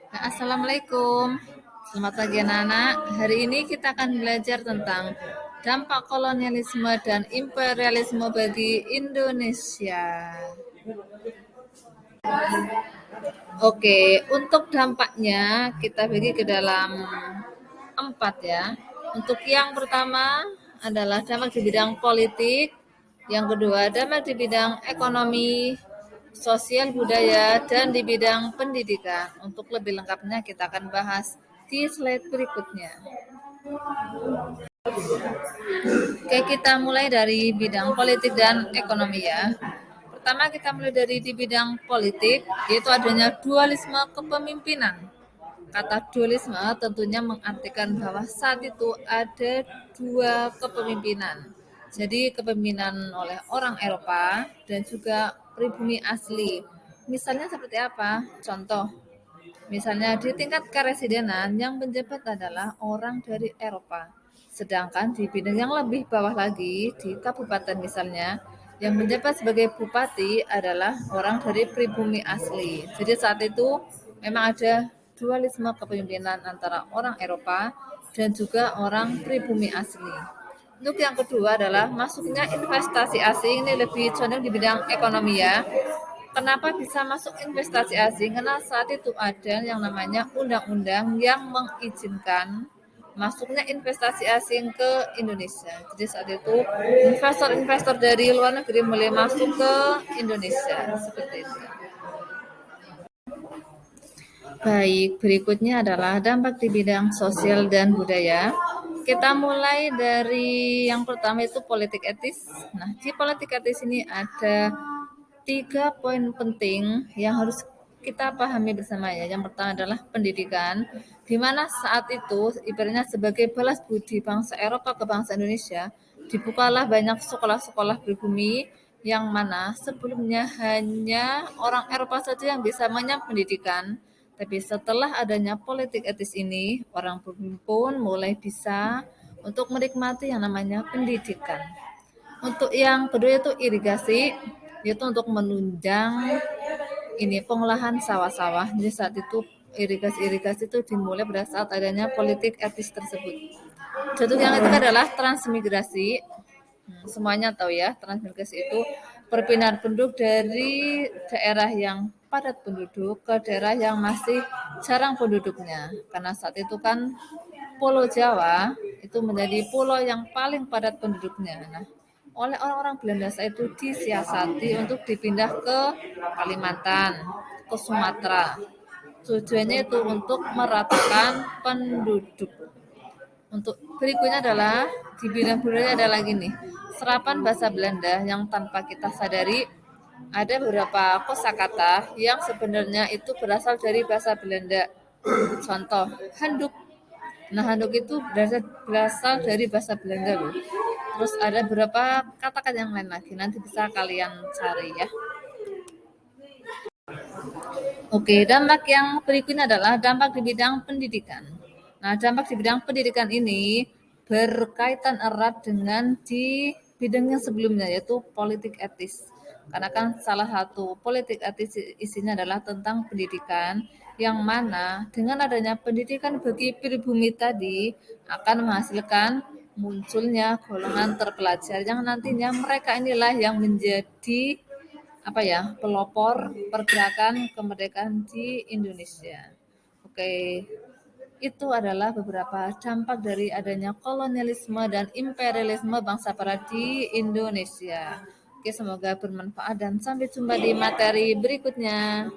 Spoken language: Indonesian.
Nah, Assalamualaikum. Selamat pagi anak-anak. Hari ini kita akan belajar tentang dampak kolonialisme dan imperialisme bagi Indonesia. Oke, untuk dampaknya kita bagi ke dalam 4 ya. Untuk yang pertama adalah dampak di bidang politik, yang kedua dampak di bidang ekonomi, sosial budaya, dan di bidang pendidikan. Untuk lebih lengkapnya kita akan bahas di slide berikutnya. Oke, kita mulai dari bidang politik dan ekonomi ya. Pertama kita mulai dari di bidang politik, yaitu adanya dualisme kepemimpinan. Kata dualisme tentunya mengartikan bahwa saat itu ada dua kepemimpinan. Jadi kepemimpinan oleh orang Eropa dan juga pribumi asli. Misalnya seperti apa? Contoh, misalnya di tingkat keresidenan yang menjabat adalah orang dari Eropa. Sedangkan di bidang yang lebih bawah lagi, di kabupaten misalnya, yang menjabat sebagai bupati adalah orang dari pribumi asli. Jadi saat itu memang ada dualisme kepemimpinan antara orang Eropa dan juga orang pribumi asli. Untuk yang kedua adalah masuknya investasi asing, ini lebih condong di bidang ekonomi ya. Kenapa bisa masuk investasi asing? Karena saat itu ada yang namanya undang-undang yang mengizinkan masuknya investasi asing ke Indonesia. Jadi saat itu investor-investor dari luar negeri mulai masuk ke Indonesia seperti itu. Baik, berikutnya adalah dampak di bidang sosial dan budaya. Kita mulai dari yang pertama itu politik etis. Nah, di politik etis ini ada 3 poin penting yang harus kita pahami bersama ya. Yang pertama adalah pendidikan, di mana saat itu ibaratnya sebagai balas budi bangsa Eropa ke bangsa Indonesia, dibukalah banyak sekolah-sekolah pribumi yang mana sebelumnya hanya orang Eropa saja yang bisa mengenyam pendidikan. Tapi setelah adanya politik etis ini, orang pribumi pun mulai bisa untuk menikmati yang namanya pendidikan. Untuk yang kedua itu irigasi, yaitu untuk menunjang ini pengolahan sawah-sawah. Jadi saat itu irigasi-irigasi itu dimulai pada saat adanya politik etis tersebut. Contoh yang ketiga adalah transmigrasi. Semuanya tahu ya, transmigrasi itu perpindahan penduduk dari daerah yang padat penduduk ke daerah yang masih jarang penduduknya. Karena saat itu kan Pulau Jawa itu menjadi pulau yang paling padat penduduknya. Nah, oleh orang-orang Belanda saat itu disiasati untuk dipindah ke Kalimantan, ke Sumatera. Tujuannya itu untuk meratakan penduduk. Untuk berikutnya adalah di bidang budaya ada lagi nih, serapan bahasa Belanda yang tanpa kita sadari ada beberapa kosakata yang sebenarnya itu berasal dari bahasa Belanda. Contoh, handuk. Nah, handuk itu berasal dari bahasa Belanda loh. Terus ada beberapa kata-kata yang lain lagi, nanti bisa kalian cari ya. Oke, dampak yang berikutnya adalah dampak di bidang pendidikan. Nah, dampak di bidang pendidikan ini berkaitan erat dengan di bidang yang sebelumnya, yaitu politik etis. Karena kan salah satu politik etis isinya adalah tentang pendidikan, yang mana dengan adanya pendidikan bagi pribumi tadi akan menghasilkan munculnya golongan terpelajar yang nantinya mereka inilah yang menjadi apa ya, pelopor pergerakan kemerdekaan di Indonesia. Oke, itu adalah beberapa dampak dari adanya kolonialisme dan imperialisme bangsa barat di Indonesia. Oke, semoga bermanfaat dan sampai jumpa di materi berikutnya.